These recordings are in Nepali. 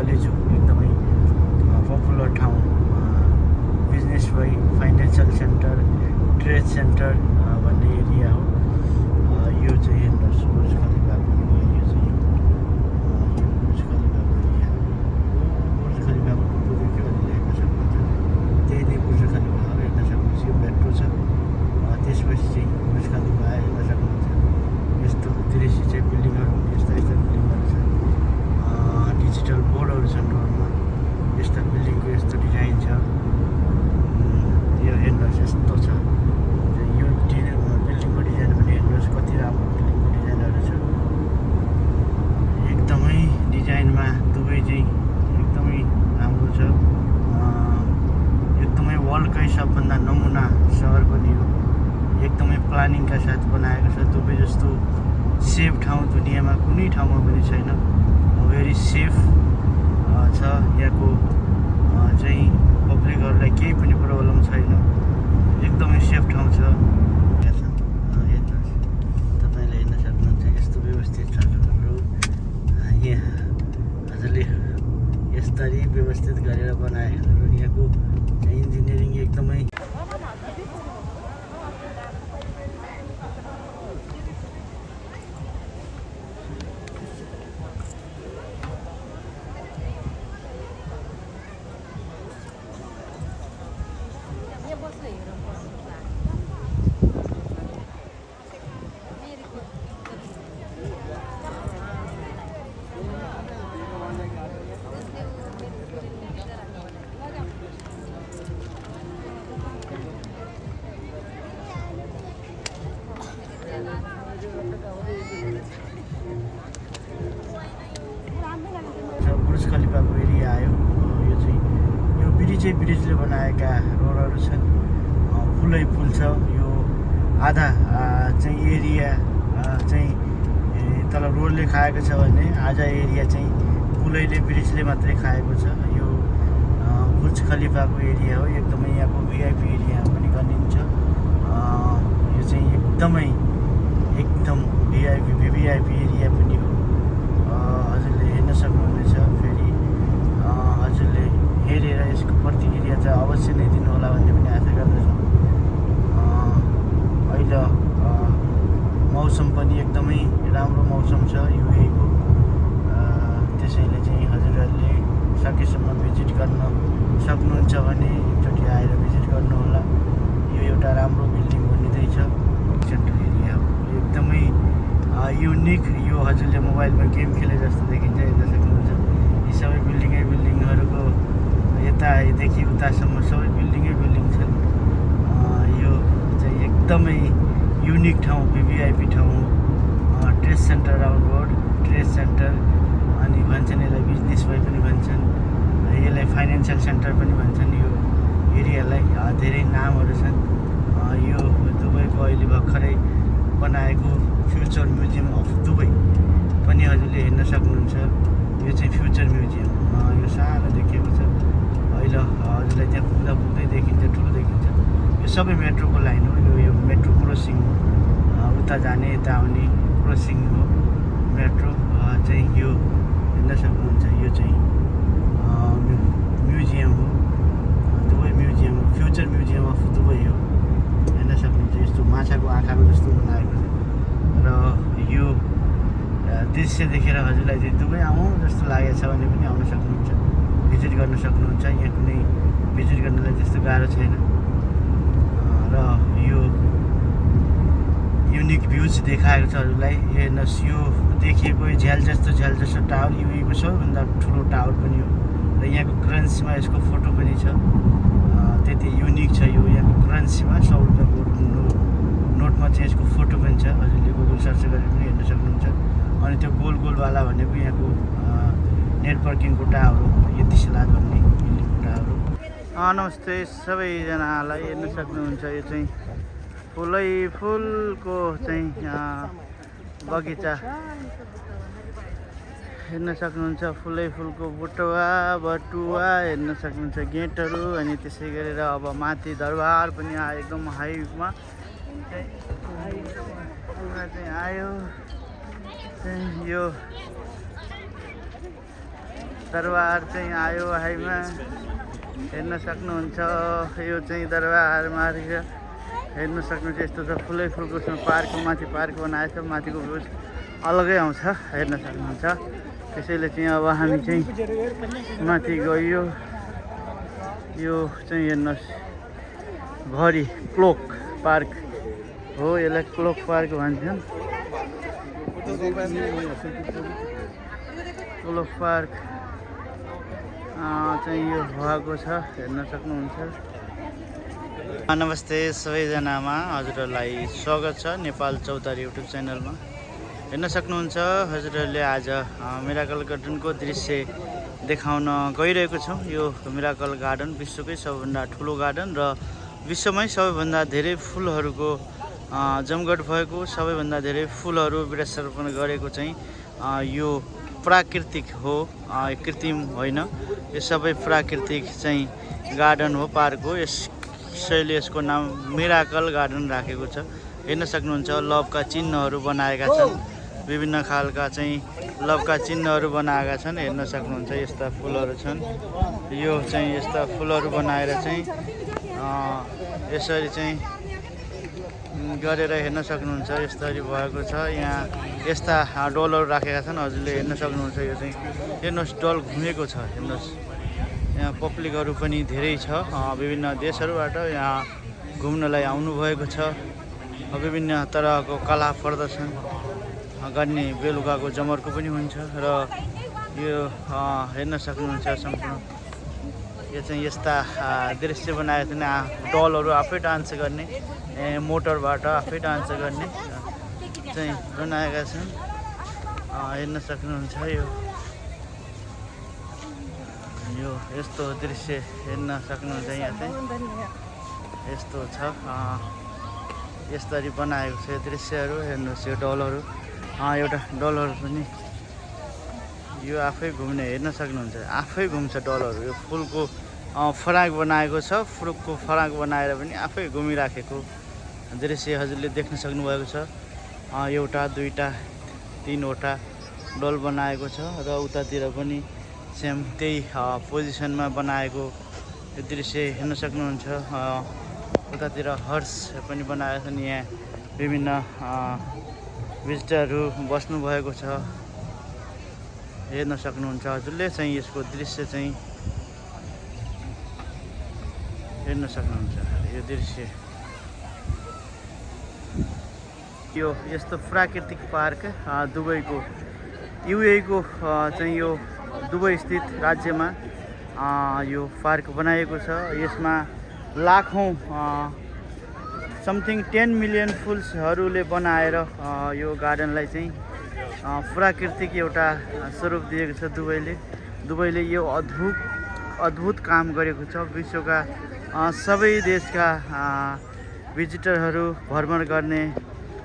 कलेज हो, एकदमै पपुलर ठाउँ, बिजनेस भई फाइनेन्सियल सेन्टर, ट्रेड सेन्टर भन्ने एरिया हो। यो चाहिँ हेर्नुहोस् बुर्ज खलिफाको एरिया, यो चाहिँ यो बुर्ज खलिफाको एरिया हो। बुर्ज खलिफाको टुटो देख्यो भने हेर्न सक्नुहुन्छ, त्यही नै बुर्ज खलिफा हो, हेर्न सक्नुहुन्छ। यो मेट्रो छ, त्यसपछि चाहिँ बुर्ज खलिफा हेर्न सक्नुहुन्छ। यस्तो दृश्य चाहिँ बिल्डिङहरू, यस्ता यस्ता बिल्डिङहरू छन्, डिजिटल बोर्डहरू छन् रोडमा, यस्ता बिल्डिङको यस्तो डिजाइन छ। यो हेर्नुहोस् यस्तो छ, यो बिल्डिङको डिजाइन पनि हेर्नुहोस् कति राम्रो बिल्डिङको डिजाइनहरू छ। एकदमै डिजाइनमा दुबई चाहिँ एकदमै राम्रो छ, एकदमै वर्ल्डकै सबभन्दा नमुना सहर पनि हो, एकदमै प्लानिङका साथ बनाएको छ। दुबई जस्तो सेफ ठाउँ दुनियाँमा कुनै ठाउँमा पनि छैन, भेरी सेफ छ। यहाँको चाहिँ पब्लिकहरूलाई केही पनि प्रब्लम छैन, एकदमै सेफ ठाउँ छ। हेर्नुहोस्, तपाईँले हेर्न सक्नुहुन्छ यस्तो व्यवस्थित छ रोड। यहाँ हजुरले यसरी व्यवस्थित गरेर बनाए र यहाँको इन्जिनियरिङ एकदमै बुर्ज खलिफाको एरिया आयो। यो चाहिँ यो ब्रिजले बनाएका रोडहरू छन्, फुलै फुल छ। यो आधा चाहिँ एरिया चाहिँ तल रोडले खाएको छ भने आधा एरिया चाहिँ पुलैले ब्रिजले मात्रै खाएको छ। यो बुर्ज खलिफाको एरिया हो, एकदमै यहाँको भिआइपी एरिया पनि गनिन्छ। यो चाहिँ एकदम भिआइपी एरिया पनि हो। हजुरले हेर्न सक्नुहुनेछ। फेरि हजुरले हेरेर यसको प्रतिक्रिया चाहिँ अवश्य नै दिनुहोला भन्ने पनि आशा गर्दछु। अहिले मौसम पनि एकदमै राम्रो मौसम छ युएको, त्यसैले चाहिँ हजुरहरूले सकेसम्म भिजिट गर्न सक्नुहुन्छ भने एकचोटि आएर भिजिट गर्नुहोला। यो एउटा राम्रो बिल्डिङ बनिँदैछ, सेन्ट्रल एरिया हो, एकदमै युनिक। यो हजुरले मोबाइलमा गेम खेले जस्तो देखिन्छ, हेर्न सक्नुहुन्छ। यी सबै बिल्डिङहरूको यतादेखि उतासम्म सबै बिल्डिङ छन्। यो चाहिँ एकदमै युनिक ठाउँ, भिभिआइपी ठाउँ हो। Trade centre round road, trade centre, अनि भन्छन् यसलाई बिजनेस वे पनि भन्छन्, यसलाई फाइनेन्सियल सेन्टर पनि भन्छन्। यो एरियालाई धेरै नामहरू छन्। यो दुबईको अहिले भर्खरै बनाएको फ्युचर म्युजियम अफ दुबई पनि हजुरले हेर्न सक्नुहुन्छ। यो चाहिँ फ्युचर म्युजियम, यो सानो देखिएको छ। अहिले हजुरलाई त्यहाँ पुग्दै देखिन्छ, ठुलो देखिन्छ। यो सबै मेट्रोको लाइन हो। यो मेट्रो क्रसिङ हो, उता जाने यता आउने क्रसिङ हो मेट्रो चाहिँ। यो हेर्न सक्नुहुन्छ, यो चाहिँ म्युजियम हो, दुबई म्युजियम हो, फ्युचर म्युजियम अफ दुबई हो। हेर्न सक्नुहुन्छ, यस्तो माछाको आँखाको जस्तो बनाएको छ। र यो दृश्य देखेर हजुरलाई चाहिँ दुबई आउँ जस्तो लागेको छ भने पनि आउन सक्नुहुन्छ, भिजिट गर्न सक्नुहुन्छ। यहाँ कुनै भिजिट गर्नलाई त्यस्तो गाह्रो छैन। र यो युनिक भ्यूज देखाएको छ हजुरलाई। हेर्नुहोस्, यो देखिएको झ्याल जस्तो टावर युएको सबैभन्दा ठुलो टावर पनि हो। र यहाँको करेन्सीमा यसको फोटो पनि छ, त्यति युनिक छ यो। यहाँको करेन्सीमा 100 रुपियाँको नोटमा चाहिँ यसको फोटो पनि छ। हजुरले गुगल सर्च गरेर पनि हेर्न सक्नुहुन्छ। अनि त्यो गोलवाला भनेको यहाँको नेटवर्किङको टावर हो, यतिसलाद भन्ने बिल्डिङको टावर हो। नमस्ते सबैजनालाई, हेर्न सक्नुहुन्छ यो चाहिँ फुलको चाहिँ बगैँचा हेर्न सक्नुहुन्छ। फुलको बटुवा हेर्न सक्नुहुन्छ, गेटहरू। अनि त्यसै गरेर अब माथि दरबार पनि आयो, एकदम हाइमा चाहिँ आयो। यो दरबार चाहिँ आयो हाइमा हेर्न सक्नुहुन्छ। यो चाहिँ दरबार मार्ग हेर्न सक्नुहुन्छ। यस्तो छ फुलै फुलको छ पार्कको माथि पार्क बनाएको छ। माथिको भ्यू अलगै आउँछ हेर्न सक्नुहुन्छ। त्यसैले चाहिँ अब हामी चाहिँ माथि गयो। यो चाहिँ हेर्नुहोस् घडी क्लोक पार्क हो। यसलाई क्लोक पार्क भन्छन्। क्लोक पार्क चाहिँ यो भएको छ हेर्न सक्नुहुन्छ। नमस्ते सबैजनामा हजुरहरूलाई स्वागत छ नेपाल चौतारी युट्युब च्यानलमा। हेर्न सक्नुहुन्छ हजुरहरूले आज मिराकल गार्डनको दृश्य देखाउन गइरहेको छौँ। यो मिराकल गार्डन विश्वकै सबैभन्दा ठुलो गार्डन र विश्वमै सबैभन्दा धेरै फुलहरूको जमघट भएको, सबैभन्दा धेरै फुलहरू वृक्षारोपण गरेको चाहिँ यो प्राकृतिक हो, कृत्रिम होइन। यो सबै प्राकृतिक चाहिँ गार्डन हो, पार्क हो। यसैले यसको नाम मिराकल गार्डन राखेको छ। हेर्न सक्नुहुन्छ लभका चिन्हहरू बनाएका छन्। विभिन्न खालका चाहिँ लभका चिन्हहरू बनाएका छन्। हेर्न सक्नुहुन्छ यस्ता फुलहरू छन्। यो चाहिँ यस्ता फुलहरू बनाएर चाहिँ यसरी चाहिँ गरेर हेर्न सक्नुहुन्छ। यसरी भएको छ। यहाँ यस्ता डलहरू राखेका छन्। हजुरले हेर्न सक्नुहुन्छ। यो चाहिँ हेर्नुहोस् डल घुमेको छ। हेर्नुहोस् यहाँ पब्लिकहरू पनि धेरै छ। विभिन्न देशहरूबाट यहाँ घुम्नलाई आउनुभएको छ। विभिन्न तरहको कला प्रदर्शन गर्ने बेलुकाको जमर्को पनि हुन्छ र यो हेर्न सक्नुहुन्छ सम्पूर्ण। यो चाहिँ यस्ता दृश्य बनाएको छन्। डलहरू आफै डान्स गर्ने, मोटरबाट आफै डान्स गर्ने चाहिँ बनाएका छन्। हेर्न सक्नुहुन्छ। यो यस्तो दृश्य हेर्न सक्नुहुन्छ। यहाँ चाहिँ यस्तो छ। यसरी बनाएको छ यो दृश्यहरू। हेर्नुहोस् यो डलहरू, एउटा डलहरू पनि यो आफै घुम्ने हेर्न सक्नुहुन्छ। आफै घुम्छ डलहरू। यो फुलको फराक बनाएको छ। फुलको फराक बनाएर पनि आफै घुमिराखेको दृश्य हजुरले देख्न सक्नुभएको छ। एउटा, दुईटा, तीनवटा डल बनाएको छ र उतातिर पनि सेम त्यही पोजिसनमा बनाएको यो दृश्य हेर्न सक्नुहुन्छ। उतातिर हर्स पनि बनाएका छन्। यहाँ विभिन्न भिजिटरहरू बस्नुभएको छ। हेर्न सक्नुहुन्छ हजुरले चाहिँ यसको दृश्य चाहिँ हेर्न सक्नुहुन्छ। यो दृश्य यो यस्तो प्राकृतिक पार्क दुबईको युएईको चाहिँ यो दुबई स्थित राज्यमा यो पार्क बनाएको छ। यसमा लाखौँ समथिङ 10 मिलियन फुल्सहरूले बनाएर यो गार्डनलाई चाहिँ प्राकृतिक एउटा स्वरूप दिएको छ दुबईले यो अद्भुत काम गरेको छ। विश्वका सबै देशका भिजिटरहरू भ्रमण गर्ने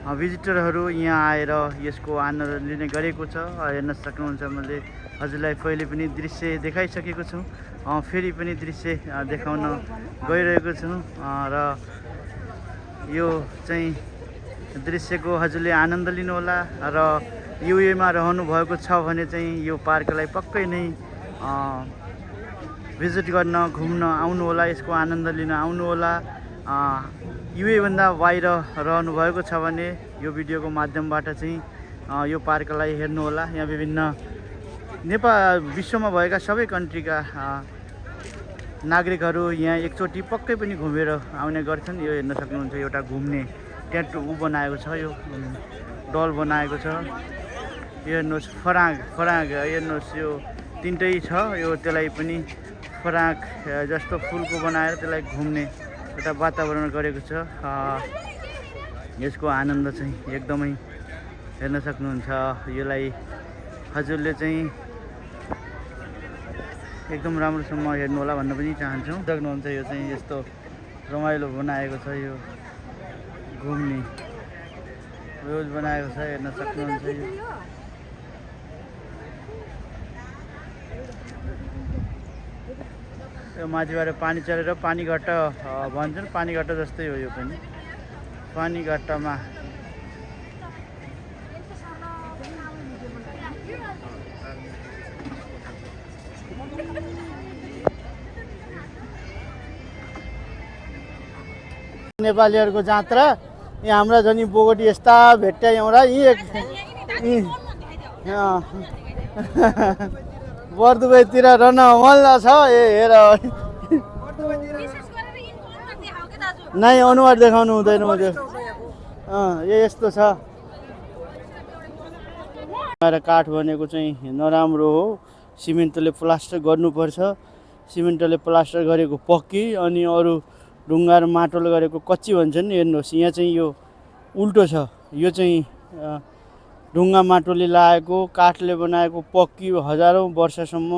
भिजिटरहरू यहाँ आएर यसको आनन्द लिने गरेको छ। हेर्न सक्नुहुन्छ। मैले हजुरलाई पहिले पनि दृश्य देखाइसकेको छु। फेरि पनि दृश्य देखाउन गइरहेको छु र यो चाहिँ दृश्यको हजुरले आनन्द लिनुहोला र युएमा रहनु भएको छ भने चाहिँ यो पार्कलाई पक्कै नै भिजिट गर्न घुम्न आउनुहोला। यसको आनन्द लिन आउनुहोला। युएभन्दा बाहिर रहनु भएको छ भने यो भिडियोको माध्यमबाट चाहिँ यो पार्कलाई हेर्नुहोला। यहाँ विभिन्न विश्वमा भएका सबै कन्ट्रीका नागरिकहरू यहाँ एकचोटि पक्कै पनि घुमेर आउने गर्छन्। यो हेर्न सक्नुहुन्छ। एउटा घुम्ने ट्याटु बनाएको छ। यो डल बनाएको छ। यो हेर्नुहोस् फराक हेर्नुहोस्। यो तिनटै छ। यो त्यसलाई पनि फराक जस्तो फुलको बनाएर त्यसलाई घुम्ने एउटा वातावरण गरेको छ। यसको आनन्द चाहिँ एकदमै हेर्न सक्नुहुन्छ। यसलाई हजुरले चाहिँ एकदम राम्रोसँग हेर्नु होला भन्न पनि चाहन्छु। सक्नुहुन्छ। यो चाहिँ यस्तो रमाइलो बनाएको छ। यो घुम्ने रोज बनाएको छ। हेर्न सक्नुहुन्छ। यो माथिबाट पानी चलेर पानीघट्टा भन्छन्। पानीघट्टा जस्तै हो यो पनि। पानीघट्टामा नेपालीहरूको जात्रा यहाँ हाम्रा झन् बोगटी यस्ता भेट्टायौँ र बर्दुबैतिर रन मल्ल छ हेर नै अनुहार देखाउनु हुँदैन यस्तो छ काठ भनेको चाहिँ नराम्रो हो सिमेन्टले प्लास्टर गर्नुपर्छ सिमेन्टले प्लास्टर गरेको पक्की अनि अरू ढुङ्गा र माटोले गरेको कच्ची भन्छन् हेर्नुहोस् यहाँ चाहिँ यो उल्टो छ यो चाहिँ ढुङ्गा माटोले लगाएको काठले बनाएको पक्की हजारौँ वर्षसम्म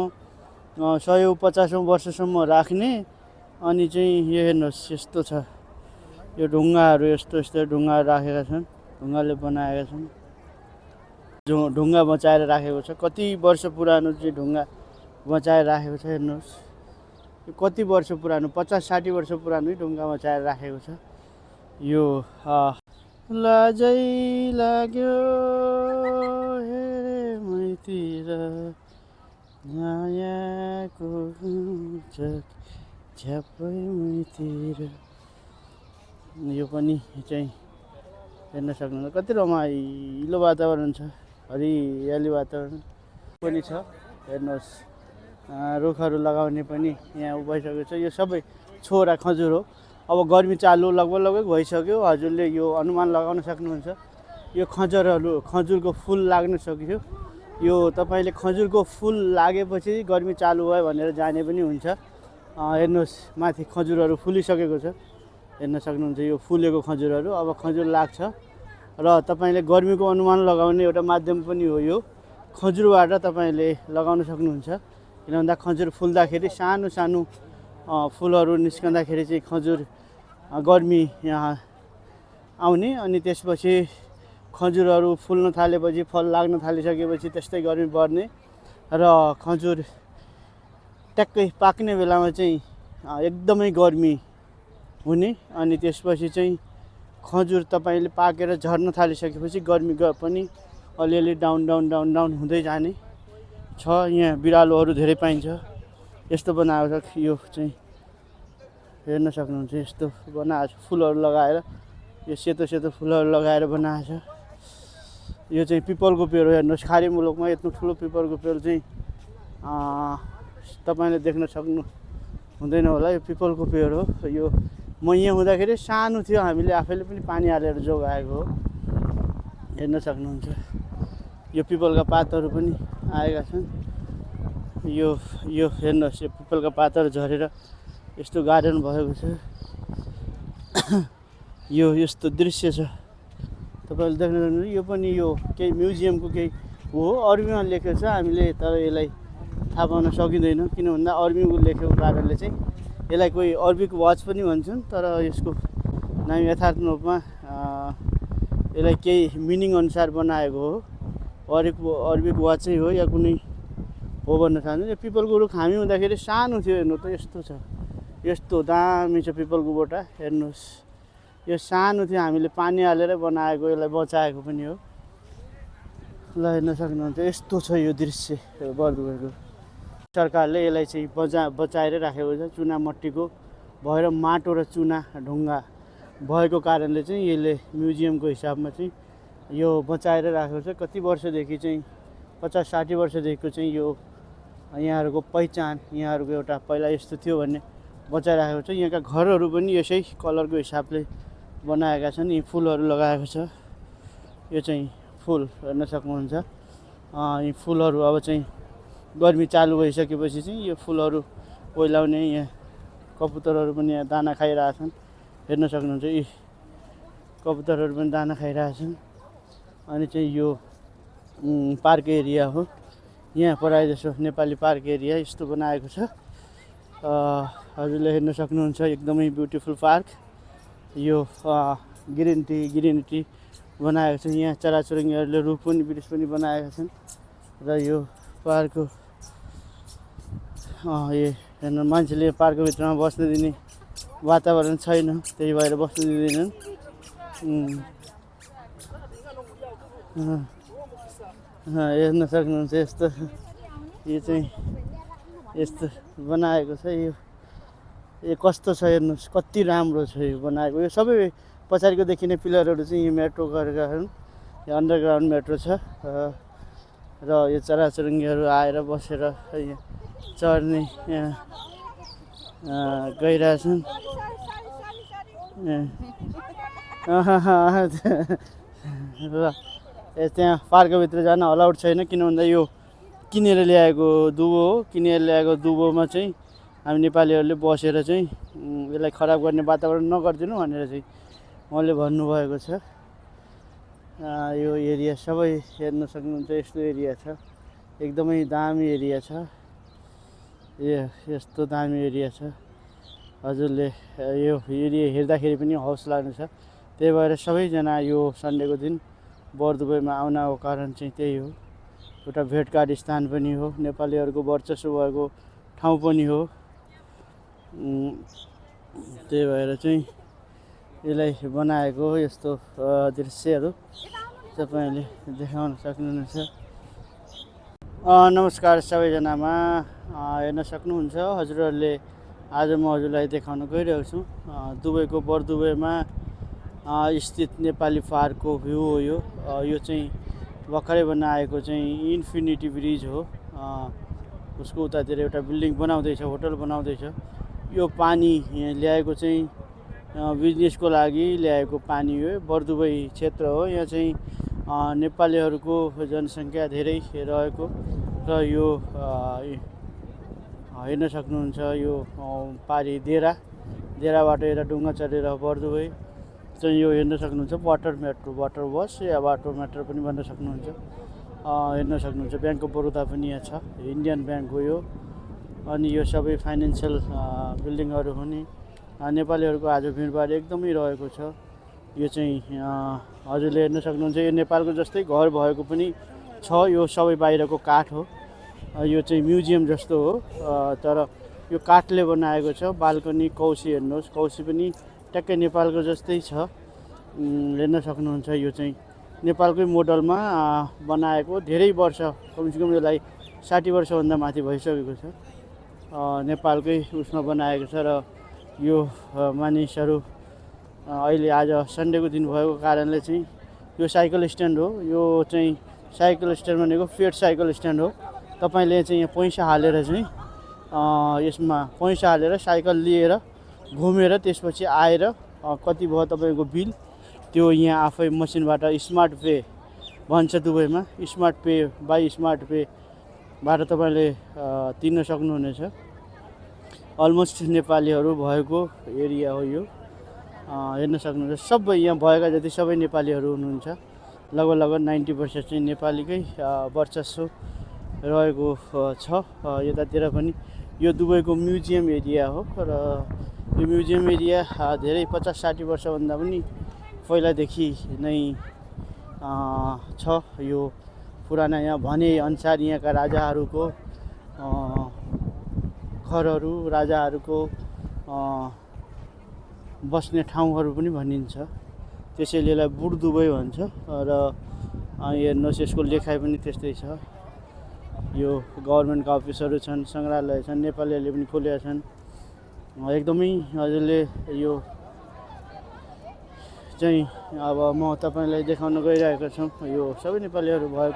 150 वर्षसम्म राख्ने अनि चाहिँ यो हेर्नुहोस् यस्तो छ यो ढुङ्गाहरू यस्तो ढुङ्गाहरू राखेका छन् ढुङ्गाले बनाएका छन् ढुङ्गा बचाएर राखेको छ कति वर्ष पुरानो चाहिँ ढुङ्गा बचाएर राखेको छ हेर्नुहोस् यो कति वर्ष पुरानो 50-60 वर्ष पुरानो ढुङ्गा बचाएर राखेको छ यो लाजै लाग्यो हेरे मैतिर मायाको झ्यापै मैतिर यो पनि चाहिँ हेर्न सक्नुहुन्छ कति रमाइलो वातावरण छ हरियाली वातावरण पनि छ हेर्नुहोस् रुखहरू लगाउने पनि यहाँ भइसकेको छ यो सबै छोरा खजुर हो अब गर्मी चालु लगभग भइसक्यो हजुरले यो अनुमान लगाउन सक्नुहुन्छ यो खजुरको फुल लाग्न सक्यो यो तपाईँले खजुरको फुल लागेपछि गर्मी चालु भयो भनेर जाने पनि हुन्छ हेर्नुहोस् माथि खजुरहरू फुलिसकेको छ हेर्न सक्नुहुन्छ यो फुलेको खजुरहरू अब खजुर लाग्छ र तपाईँले गर्मीको अनुमान लगाउने एउटा माध्यम पनि हो यो खजुरबाट तपाईँले लगाउन सक्नुहुन्छ किन भन्दा खजुर फुल्दाखेरि सानो सानो फुलहरू निस्कँदाखेरि चाहिँ खजुर गर्मी यहाँ आउने अनि त्यसपछि खजुरहरू फुल्न थालेपछि फल लाग्न थालिसकेपछि त्यस्तै गर्मी बढ्ने र खजुर ट्याक्कै पाक्ने बेलामा चाहिँ एकदमै गर्मी हुने अनि त्यसपछि चाहिँ खजुर तपाईँले पाकेर झर्न थालिसकेपछि गर्मी पनि अलिअलि डाउन हुँदै जाने छ यहाँ बिरालोहरू धेरै पाइन्छ यस्तो बनाएको छ यो चाहिँ हेर्न सक्नुहुन्छ यस्तो बनाएको छ फुलहरू लगाएर यो सेतो फुलहरू लगाएर बनाएको छ यो चाहिँ पिपलको पेड हो हेर्नुहोस् खाडी मुलुकमा यत्रो ठुलो पिपलको पेड चाहिँ तपाईँले देख्न सक्नु हुँदैन होला यो पिपलको पेड हो यो म यहाँ हुँदाखेरि सानो थियो हामीले आफैले पनि पानी हालेर जोगाएको हो हेर्न सक्नुहुन्छ यो पिपलका पातहरू पनि आएका छन् यो हेर्नुहोस् यो पिपलका पातहरू झरेर यस्तो गार्डन भएको छ यो यस्तो दृश्य छ तपाईँले देख्न सक्नुहुन्छ यो पनि यो केही म्युजियमको केही हो अरबीमा लेखेको छ हामीले तर यसलाई थाहा पाउन सकिँदैन किन भन्दा अरबीको लेखेको कारणले चाहिँ यसलाई कोही अरबिक वाच पनि भन्छन् तर यसको नाम यथार्थ रूपमा यसलाई केही मिनिङ अनुसार बनाएको हो अरबिक वाचै हो या कुनै हो भन्न चाहन्छु यो पिपलको रुख हामी हुँदाखेरि सानो थियो हेर्नु त यस्तो छ यस्तो दामी छ पिपलको बोटा हेर्नुहोस् यो सानो थियो हामीले पानी हालेर बनाएको यसलाई बचाएको पनि हो ल हेर्न सक्नुहुन्छ यस्तो छ यो दृश्य बर्दुबैको सरकारले यसलाई चाहिँ बचाएर राखेको छ चुना मट्टीको भएर माटो र चुना ढुङ्गा भएको कारणले चाहिँ यसले म्युजियमको हिसाबमा चाहिँ यो बचाएर राखेको छ कति वर्षदेखि चाहिँ 50-60 वर्षदेखिको चाहिँ यो यहाँहरूको पहिचान यहाँहरूको एउटा पहिला यस्तो थियो भन्ने बचाइराखेको छ यहाँका घरहरू पनि यसै कलरको हिसाबले बनाएका छन् यी फुलहरू लगाएको छ यो चाहिँ फुल हेर्न सक्नुहुन्छ यी फुलहरू अब चाहिँ गर्मी चालु भइसकेपछि चाहिँ यो फुलहरू ओइलाउने यहाँ कबुतरहरू पनि यहाँ दाना खाइरहेछन् हेर्न सक्नुहुन्छ यी कबुतरहरू पनि दाना खाइरहेछन् अनि चाहिँ यो पार्क एरिया हो यहाँ प्रायः जसो नेपाली पार्क एरिया यस्तो बनाएको छ हजुरले हेर्न सक्नुहुन्छ एकदमै ब्युटिफुल पार्क यो ग्रिन टी बनाएको छ यहाँ चराचुरुङ्गीहरूले रुख पनि वृक्ष पनि बनाएका छन् र यो पार्कको हेर्नु मान्छेले पार्कको भित्रमा बस्न दिने वातावरण छैन त्यही भएर बस्न दिँदैनन् हेर्न सक्नुहुन्छ यस्तो यो चाहिँ यस्तो बनाएको छ यो यो कस्तो छ हेर्नुहोस्, कति राम्रो छ यो बनाएको। यो सबै पछाडिको देखिने पिलरहरू चाहिँ यो मेट्रो गरेका हुन्। यो अन्डरग्राउन्ड मेट्रो छ र यो चराचुरुङ्गीहरू आएर बसेर यहाँ चढ्ने गइरहेछन्। र त्यहाँ पार्कभित्र जान अलाउड छैन, किन भन्दा यो किनेर ल्याएको दुबो हो। किनेर ल्याएको दुबोमा चाहिँ हामी नेपालीहरूले बसेर चाहिँ यसलाई खराब गर्ने वातावरण नगरिदिनु भनेर चाहिँ उहाँले भन्नुभएको छ। यो एरिया सबै हेर्न सक्नुहुन्छ, यस्तो एरिया छ, एकदमै दामी एरिया छ। यस्तो दामी एरिया छ, हजुरले यो एरिया हेर्दाखेरि पनि हौस लाग्नेछ। त्यही भएर सबैजना यो सन्डेको दिन बरदुबईमा आउनको कारण चाहिँ त्यही हो। एउटा भेटघाट स्थान पनि हो, नेपालीहरूको वर्चस्व भएको ठाउँ पनि हो। त्यही भएर चाहिँ यसलाई बनाएको यस्तो दृश्यहरू तपाईँले देखाउन सक्नुहुन्छ। नमस्कार सबैजनामा, हेर्न सक्नुहुन्छ हजुरहरूले आज म हजुरलाई देखाउन गइरहेको छु दुबईको बरदुबईमा स्थित नेपाली पार्कको भ्यू हो। यो चाहिँ भर्खरै बनाएको चाहिँ इन्फिनिटी ब्रिज हो। उसको उतातिर एउटा बिल्डिङ बनाउँदैछ, होटल बनाउँदैछ। यो पानी ल्याएको चाहिँ बिजनेसको लागि ल्याएको पानी हो। बरदुबई क्षेत्र हो, यहाँ चाहिँ नेपालीहरूको जनसङ्ख्या धेरै रहेको र यो हेर्न सक्नुहुन्छ। यो पारी देराबाट एउटा डुङ्गा चढेर बरदुबई चाहिँ यो हेर्न सक्नुहुन्छ। वाटर बस या वाटर मेट्रो पनि भन्न सक्नुहुन्छ। हेर्न सक्नुहुन्छ ब्याङ्क अफ बडोदा पनि यहाँ छ, इन्डियन ब्याङ्क हो यो। अनि यो सबै फाइनेन्सियल बिल्डिङहरू हुने। नेपालीहरूको आज भिडभाड एकदमै रहेको छ। यो चाहिँ हजुरले हेर्न सक्नुहुन्छ, यो नेपालको जस्तै घर भएको पनि छ। यो सबै बाहिरको काठ हो। यो चाहिँ म्युजियम जस्तो हो, तर यो काठले बनाएको छ। बाल्कनी कौसी हेर्नुहोस्, कौसी पनि ट्याक्कै नेपालको जस्तै छ, हेर्न सक्नुहुन्छ। यो चाहिँ नेपालकै मोडलमा बनाएको, धेरै वर्ष, कमसेकम यसलाई 60 वर्षभन्दा माथि भइसकेको छ। नेपालकै उसमा बनाएको छ र यो मानिसहरू अहिले आज सन्डेको दिन भएको कारणले चाहिँ यो साइकल स्ट्यान्ड हो। यो चाहिँ साइकल स्ट्यान्ड भनेको पेड साइकल स्ट्यान्ड हो। तपाईँले चाहिँ यहाँ पैसा हालेर चाहिँ यसमा पैसा हालेर साइकल लिएर घुमेर त्यसपछि आएर कति भयो तपाईँको बिल, त्यो यहाँ आफै मसिनबाट स्मार्ट पे भन्छ दुबईमा, स्मार्ट पे बाट तपाईँले तिर्न सक्नुहुनेछ। अलमोस्ट नेपालीहरू भएको एरिया हो यो, हेर्न सक्नुहुन्छ। सबै यहाँ भएका जति सबै नेपालीहरू हुनुहुन्छ। लगभग 90% चाहिँ नेपालीकै वर्चस्व रहेको छ। यतातिर पनि यो दुबईको म्युजियम एरिया हो र यो म्युजियम एरिया धेरै 50-60 वर्षभन्दा पनि पहिलादेखि नै छ। यो पुराना यहाँ भने अनुसार यहाँका राजाहरूको घरहरू, राजाहरूको बस्ने ठाउँहरू पनि भनिन्छ। त्यसैले यसलाई बुढ दुबई भन्छ। र हेर्नुहोस् यसको लेखाइ पनि त्यस्तै छ। यो गभर्मेन्टका अफिसहरू छन्, सङ्ग्रहालय छन्, नेपालीहरूले पनि खोलेका छन्। एकदमै हजुरले यो चाहिँ अब म तपाईँलाई देखाउन गइरहेको छु। यो सबै नेपालीहरू भएको